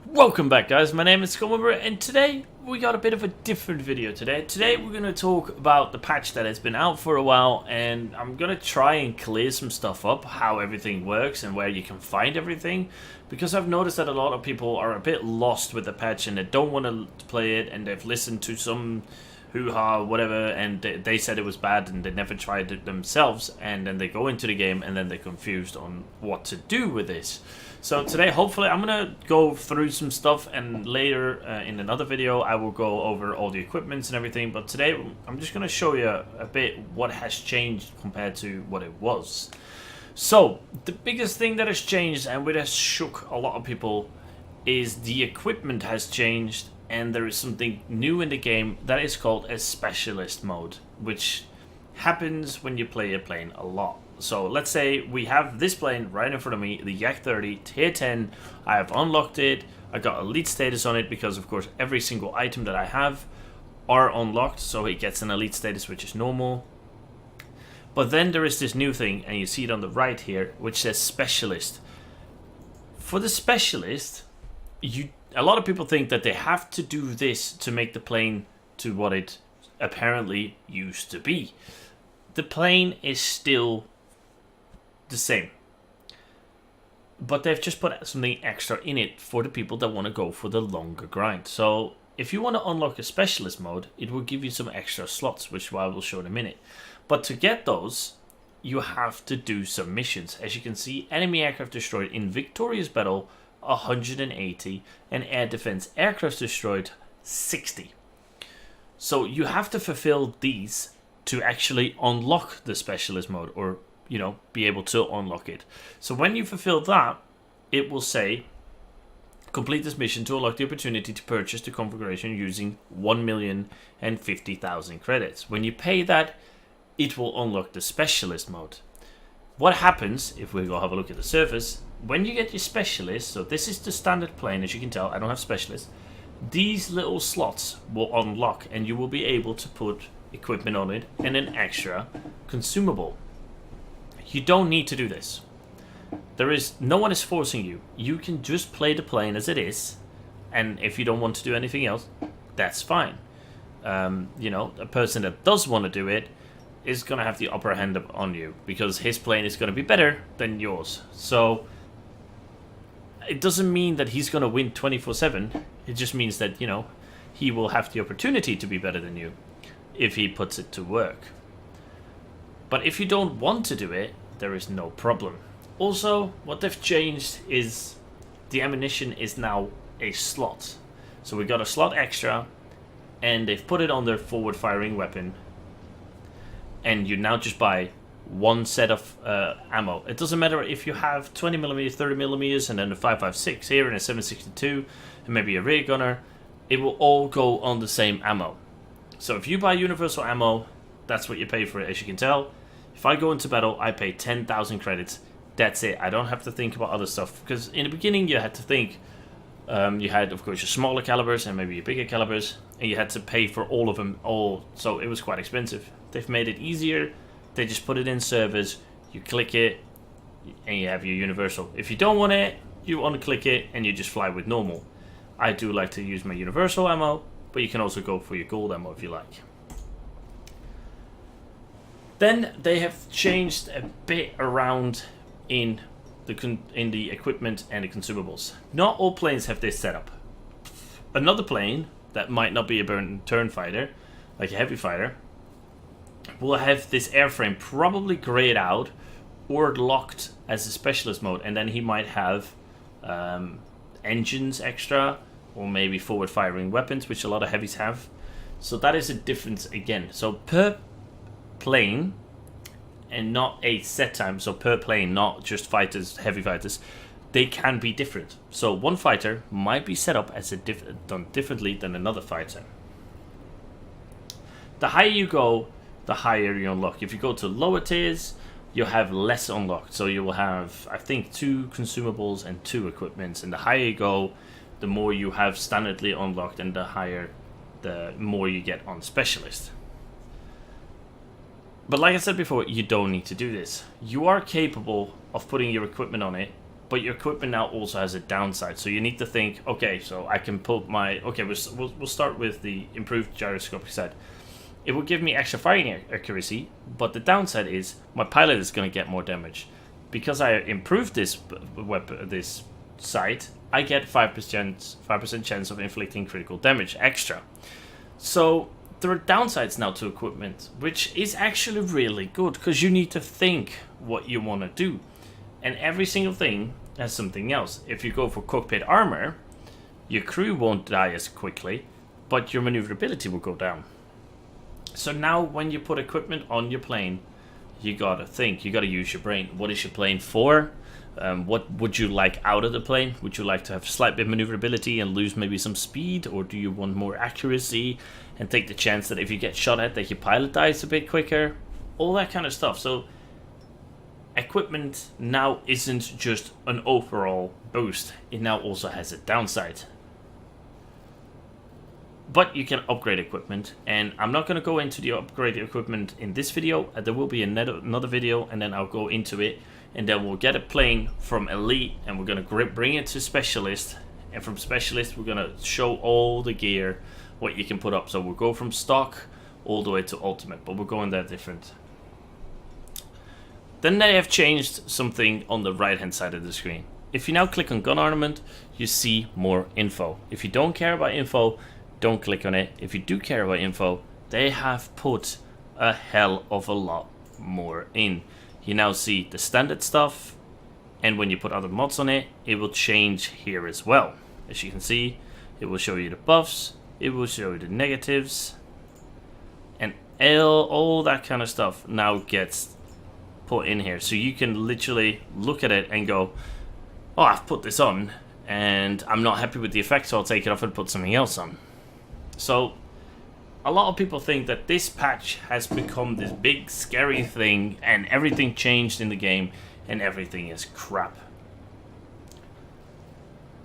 Welcome back, guys. My name is Skullmember, and today we got a bit of a different video today. Today we're going to talk about the patch that has been out for a while, and I'm going to try and clear some stuff up, how everything works and where you can find everything, because I've noticed that a lot of people are a bit lost with the patch and they don't want to play it, and they've listened to some hoo-ha, whatever, and they said it was bad and they never tried it themselves, and then they go into the game and then they're confused on what to do with this. So today, hopefully, I'm going to go through some stuff, and later in another video I will go over all the equipments and everything, but today I'm just going to show you a bit what has changed compared to what it was. So, the biggest thing that has changed, and which has shook a lot of people, is the equipment has changed, and there is something new in the game that is called a specialist mode, which happens when you play a plane a lot. So let's say we have this plane right in front of me, the Yak 30 tier 10. I have unlocked it. I got elite status on it because, of course, every single item that I have are unlocked, so it gets an elite status, which is normal. But then there is this new thing, and you see it on the right here, which says specialist. For the specialist, a lot of people think that they have to do this to make the plane to what it apparently used to be. The plane is still the same, but they've just put something extra in it for the people that want to go for the longer grind. So if you want to unlock a specialist mode, it will give you some extra slots, which I will show in a minute. But to get those, you have to do some missions. As you can see, enemy aircraft destroyed in victorious battle 180, and air defense aircraft destroyed 60. So you have to fulfill these to actually unlock the specialist mode, or be able to unlock it. So when you fulfill that, it will say complete this mission to unlock the opportunity to purchase the configuration using 1,050,000 credits. When you pay that, it will unlock the specialist mode. What happens if we go have a look at the surface? When you get your specialist, so this is the standard plane, as you can tell, I don't have specialist. These little slots will unlock, and you will be able to put equipment on it and an extra consumable. You don't need to do this. No one is forcing you. You can just play the plane as it is, and if you don't want to do anything else, that's fine. A person that does want to do it is going to have the upper hand on you, because his plane is going to be better than yours. So it doesn't mean that he's going to win 24/7. It just means that, he will have the opportunity to be better than you if he puts it to work. But if you don't want to do it, there is no problem. Also, what they've changed is the ammunition is now a slot. So we got a slot extra, and they've put it on their forward firing weapon, and you now just buy one set of ammo. It doesn't matter if you have 20mm, 30mm, and then a 5.56 here and a 7.62 and maybe a rear gunner. It will all go on the same ammo. So if you buy universal ammo, that's what you pay for it, as you can tell. If I go into battle, I pay 10,000 credits. That's it. I don't have to think about other stuff, because in the beginning you had to think. You had, of course, your smaller calibers and maybe your bigger calibers, and you had to pay for all of them, so it was quite expensive. They've made it easier. They just put it in servers, you click it, and you have your universal. If you don't want it, you unclick it, and you just fly with normal. I do like to use my universal ammo, but you can also go for your gold ammo if you like. Then they have changed a bit around in the equipment and the consumables. Not all planes have this setup. Another plane that might not be a turn fighter, like a heavy fighter, will have this airframe probably grayed out or locked as a specialist mode, and then he might have engines extra, or maybe forward firing weapons, which a lot of heavies have. So that is a difference again. So per plane, and not a set time, so per plane, not just fighters, heavy fighters, they can be different. So one fighter might be set up as done differently than another fighter. The higher you go, the higher you unlock. If you go to lower tiers, you'll have less unlocked. So you will have, I think, 2 consumables and 2 equipments. And the higher you go, the more you have standardly unlocked, and the more you get on specialist. But like I said before, you don't need to do this. You are capable of putting your equipment on it, but your equipment now also has a downside. So you need to think, okay, so I can put my, okay, we'll start with the improved gyroscopic side. It will give me extra firing accuracy, but the downside is my pilot is going to get more damage. Because I improved this weapon, this sight, I get 5% chance of inflicting critical damage extra. So there are downsides now to equipment, which is actually really good, because you need to think what you want to do. And every single thing has something else. If you go for cockpit armor, your crew won't die as quickly, but your maneuverability will go down. So now when you put equipment on your plane, you gotta think, you gotta use your brain. What is your plane for? What would you like out of the plane? Would you like to have slight bit of maneuverability and lose maybe some speed? Or do you want more accuracy and take the chance that if you get shot at that your pilot dies a bit quicker? All that kind of stuff. So equipment now isn't just an overall boost. It now also has a downside. But you can upgrade equipment, and I'm not going to go into the upgrade equipment in this video. There will be another video, and then I'll go into it, and then we'll get a plane from Elite, and we're going to bring it to Specialist, and from Specialist we're going to show all the gear, what you can put up. So we'll go from stock all the way to Ultimate, but we're going that different. Then they have changed something on the right hand side of the screen. If you now click on gun armament, you see more info. If you don't care about info, don't click on it. If you do care about info, they have put a hell of a lot more in. You now see the standard stuff, and when you put other mods on it, it will change here as well. As you can see, it will show you the buffs, it will show you the negatives, and all that kind of stuff now gets put in here. So you can literally look at it and go, oh, I've put this on, and I'm not happy with the effect, so I'll take it off and put something else on. So a lot of people think that this patch has become this big scary thing and everything changed in the game and everything is crap.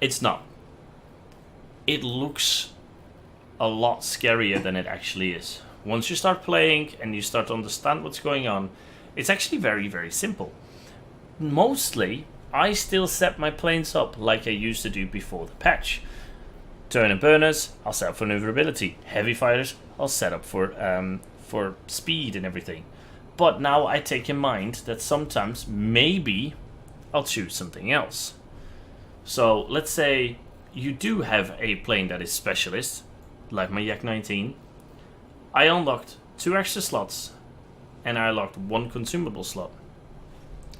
It's not. It looks a lot scarier than it actually is. Once you start playing and you start to understand what's going on, it's actually very, very simple. Mostly, I still set my planes up like I used to do before the patch. Turn and burners, I'll set up for maneuverability. Heavy fighters, I'll set up for speed and everything. But now I take in mind that sometimes maybe I'll choose something else. So let's say you do have a plane that is specialist, like my Yak 19. I unlocked 2 extra slots and I unlocked 1 consumable slot,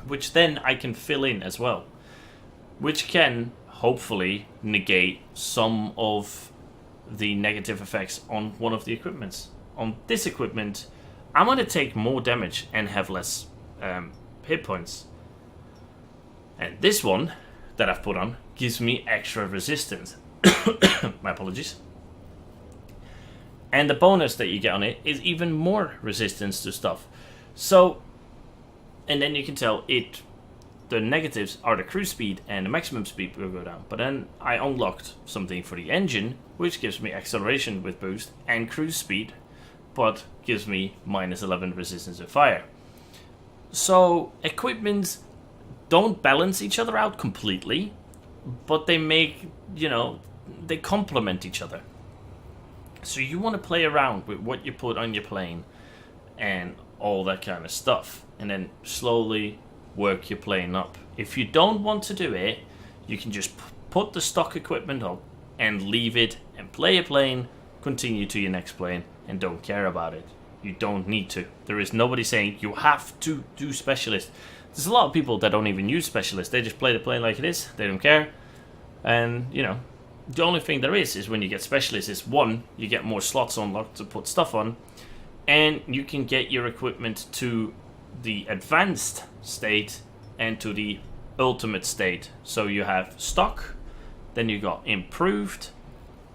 which then I can fill in as well, which can hopefully negate some of the negative effects on one of the equipments. On this equipment, I'm going to take more damage and have less hit points. And this one that I've put on gives me extra resistance. My apologies. And the bonus that you get on it is even more resistance to stuff. So, and then you can tell it, the negatives are the cruise speed and the maximum speed will go down. But then I unlocked something for the engine, which gives me acceleration with boost and cruise speed, but gives me -11 resistance to fire. So equipments don't balance each other out completely, but they make, you know, they complement each other. So you want to play around with what you put on your plane and all that kind of stuff, and then slowly work your plane up. If you don't want to do it, you can just put the stock equipment up and leave it and play a plane, continue to your next plane, and don't care about it. You don't need to. There is nobody saying you have to do specialist. There's a lot of people that don't even use specialist. They just play the plane like it is. They don't care. And, you know, the only thing there is when you get specialist is, one, you get more slots unlocked to put stuff on, and you can get your equipment to the advanced state and to the ultimate state. So you have stock, then you got improved,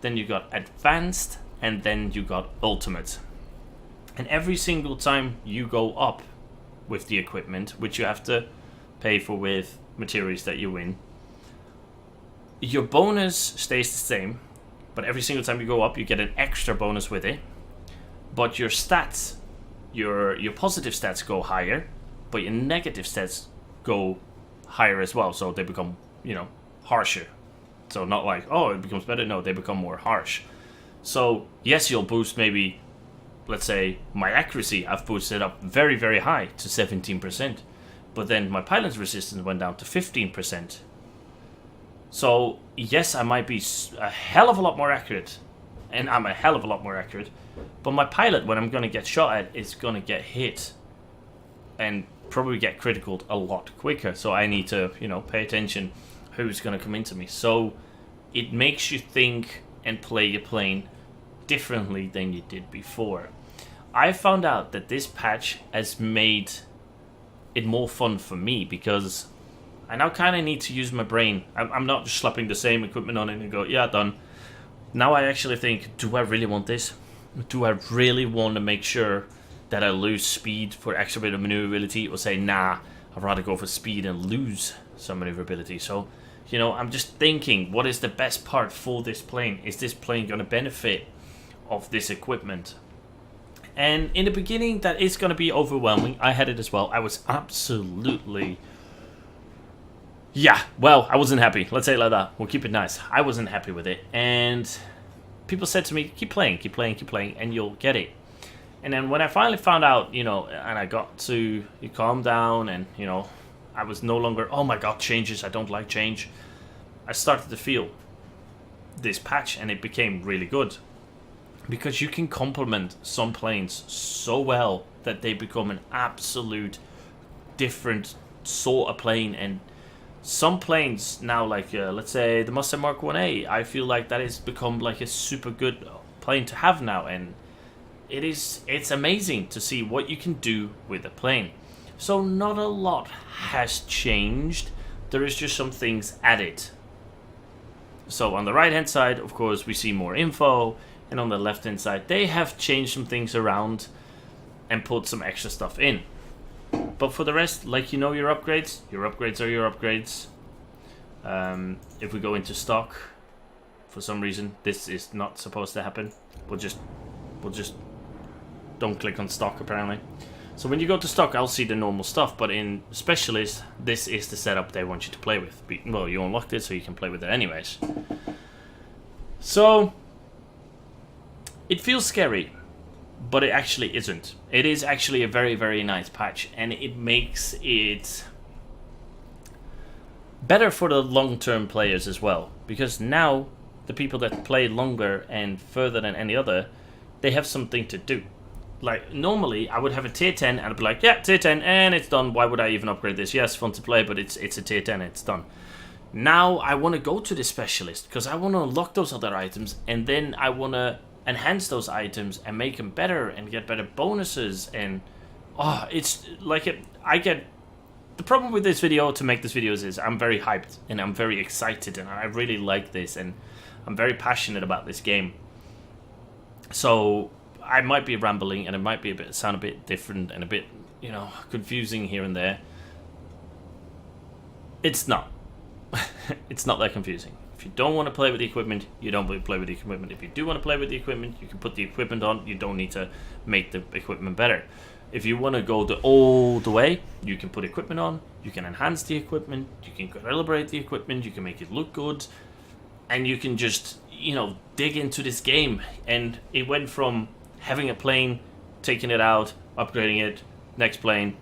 then you got advanced, and then you got ultimate. And every single time you go up with the equipment, which you have to pay for with materials that you win, your bonus stays the same, but every single time you go up you get an extra bonus with it. But your stats, your positive stats go higher, but your negative stats go higher as well, so they become you know, harsher. So not like, oh, it becomes better. No, they become more harsh. So yes, you'll boost maybe, let's say, my accuracy. I've boosted up very, very high to 17%. But then my pilot's resistance went down to 15%. So yes, I might be a hell of a lot more accurate. And I'm a hell of a lot more accurate. But my pilot, when I'm going to get shot at, is going to get hit. And probably get critical a lot quicker. So I need to, you know, pay attention who's going to come into me. So it makes you think and play your plane differently than you did before. I found out that this patch has made it more fun for me because I now kind of need to use my brain. I'm not just slapping the same equipment on it and go, yeah, done. Now I actually think, do I really want this? Do I really want to make sure that I lose speed for extra bit of maneuverability, or say, nah, I'd rather go for speed and lose some maneuverability? So, you know, I'm just thinking, what is the best part for this plane? Is this plane going to benefit of this equipment? And in the beginning, that is going to be overwhelming. I had it as well. I was absolutely... yeah, well, I wasn't happy. Let's say it like that. We'll keep it nice. I wasn't happy with it. And people said to me, keep playing, keep playing, keep playing, and you'll get it. And then when I finally found out, you know, and I got to calm down and, you know, I was no longer, oh my god, changes, I don't like change. I started to feel this patch and it became really good. Because you can complement some planes so well that they become an absolute different sort of plane. And some planes now, like let's say the Mustang Mark 1A, I feel like that has become like a super good plane to have now. And it's amazing to see what you can do with a plane. So not a lot has changed. There is just some things added. So on the right hand side, of course, we see more info. And on the left hand side, they have changed some things around and put some extra stuff in. But for the rest, like, you know, your upgrades are your upgrades. If we go into stock, for some reason, this is not supposed to happen. We'll just don't click on stock apparently. So when you go to stock, I'll see the normal stuff, but in specialist, this is the setup they want you to play with. Well, you unlocked it, so you can play with it anyways. So it feels scary, but it actually isn't. It is actually a very, very nice patch, and it makes it better for the long-term players as well. Because now, the people that play longer and further than any other, they have something to do. Like, normally, I would have a tier 10, and I'd be like, yeah, tier 10, and it's done. Why would I even upgrade this? Yes, fun to play, but it's a tier 10, and it's done. Now, I want to go to the specialist, because I want to unlock those other items, and then I want to enhance those items and make them better and get better bonuses. And oh, it's like I get the problem with this video, to make this video, is I'm very hyped and I'm very excited and I really like this and I'm very passionate about this game. So I might be rambling and it might be sound a bit different and a bit, you know, confusing here and there. It's not. It's not that confusing. If you don't want to play with the equipment, you don't play with the equipment. If you do want to play with the equipment, you can put the equipment on. You don't need to make the equipment better. If you want to go all the way, you can put equipment on. You can enhance the equipment. You can calibrate the equipment. You can make it look good. And you can just, you know, dig into this game. And it went from having a plane, taking it out, upgrading it, next plane.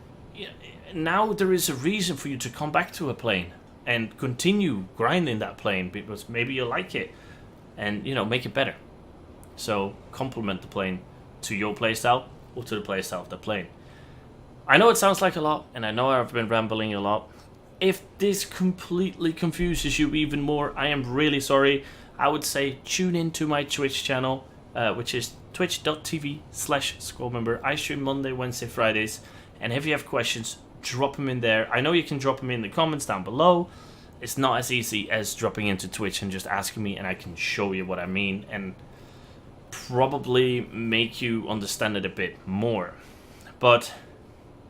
Now there is a reason for you to come back to a plane and continue grinding that plane, because maybe you like it and, you know, make it better. So complement the plane to your playstyle or to the playstyle of the plane. I know it sounds like a lot, and I know I've been rambling a lot. If this completely confuses you even more, I am really sorry. I would say tune into my Twitch channel, which is twitch.tv/Skullmember. I stream Monday, Wednesday, Fridays, and if you have questions, drop them in there. I know you can drop them in the comments down below. It's not as easy as dropping into Twitch and just asking me, and I can show you what I mean and probably make you understand it a bit more. But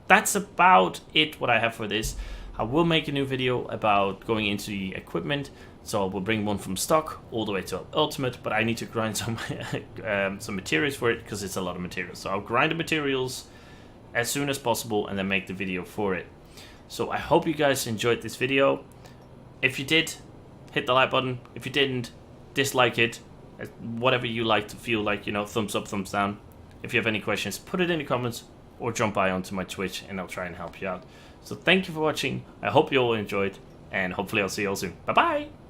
that's about it, what I have for this. I will make a new video about going into the equipment, so I will bring one from stock all the way to ultimate, but I need to grind some some materials for it, because it's a lot of materials. So I'll grind the materials as soon as possible and then make the video for it. So I hope you guys enjoyed this video. If you did, hit the like button. If you didn't, dislike it. Whatever you like to feel like, you know, thumbs up, thumbs down. If you have any questions, put it in the comments or jump by onto my Twitch and I'll try and help you out. So thank you for watching. I hope you all enjoyed and hopefully I'll see you all soon. Bye bye!